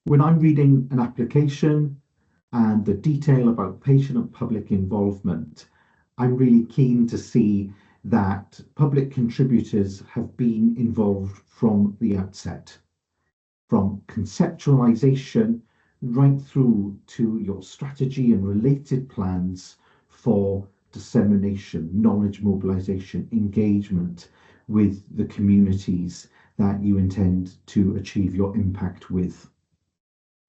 When I'm reading an application and the detail about patient and public involvement, I'm really keen to see that public contributors have been involved from the outset, from conceptualization right through to your strategy and related plans for dissemination, knowledge mobilization, engagement with the communities that you intend to achieve your impact with.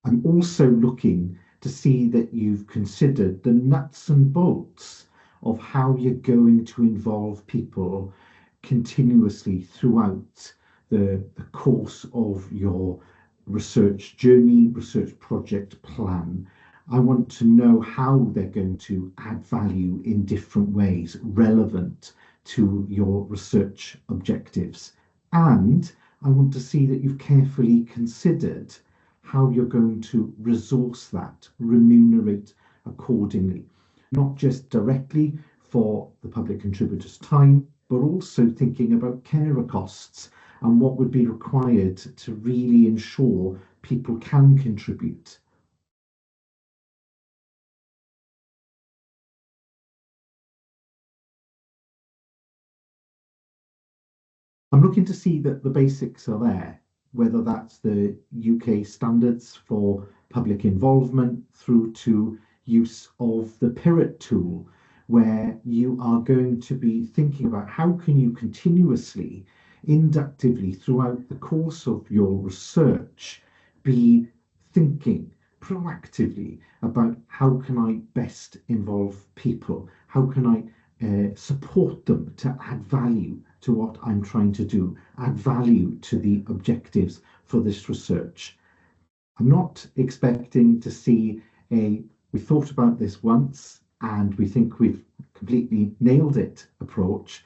I'm also looking to see that you've considered the nuts and bolts of how you're going to involve people continuously throughout the course of your research journey, research project plan. I want to know how they're going to add value in different ways relevant to your research objectives. And I want to see that you've carefully considered how you're going to resource that, remunerate accordingly, not just directly for the public contributors' time, but also thinking about carer costs and what would be required to really ensure people can contribute. I'm looking to see that the basics are there, whether that's the UK standards for public involvement through to use of the PIRIT tool, where you are going to be thinking about how can you continuously, inductively throughout the course of your research, be thinking proactively about how can I best involve people? How can I support them to add value to what I'm trying to do, add value to the objectives for this research. I'm not expecting to see we thought about this once and we think we've completely nailed it approach.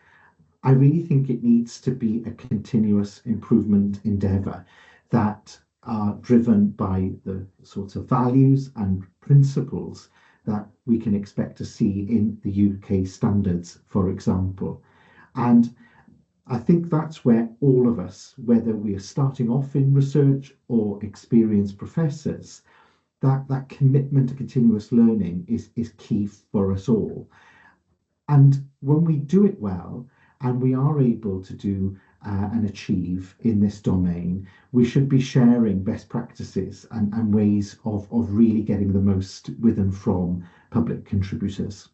I really think it needs to be a continuous improvement endeavour that are driven by the sorts of values and principles that we can expect to see in the UK standards, for example. And I think that's where all of us, whether we are starting off in research or experienced professors, that commitment to continuous learning is key for us all. And when we do it well, and we are able to do and achieve in this domain, we should be sharing best practices and ways of really getting the most with and from public contributors.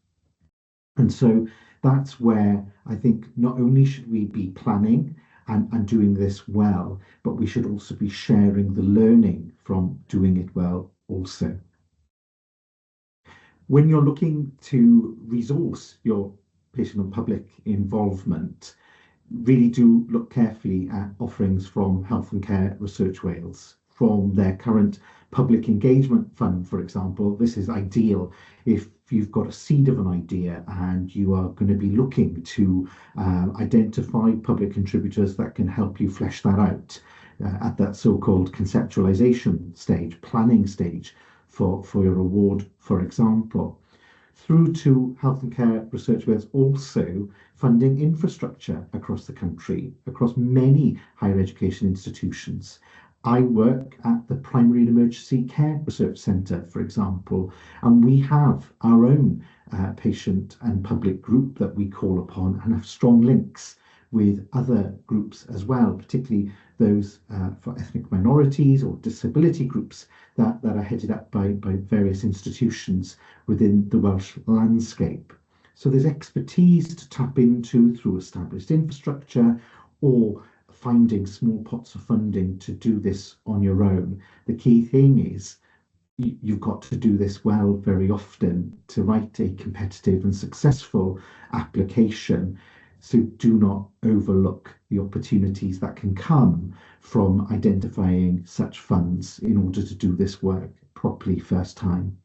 And so that's where I think not only should we be planning and doing this well, but we should also be sharing the learning from doing it well also. When you're looking to resource your patient and public involvement, really do look carefully at offerings from Health and Care Research Wales, from their current public engagement fund, for example. This is ideal if you've got a seed of an idea and you are going to be looking to identify public contributors that can help you flesh that out at that so-called conceptualization stage, planning stage for your award, for example. Through to Health and Care Research Wales also funding infrastructure across the country, across many higher education institutions. I work at the Primary and Emergency Care Research Centre, for example, and we have our own patient and public group that we call upon and have strong links with other groups as well, particularly those for ethnic minorities or disability groups that are headed up by various institutions within the Welsh landscape. So there's expertise to tap into through established infrastructure or finding small pots of funding to do this on your own. The key thing is you've got to do this well very often to write a competitive and successful application. So do not overlook the opportunities that can come from identifying such funds in order to do this work properly first time.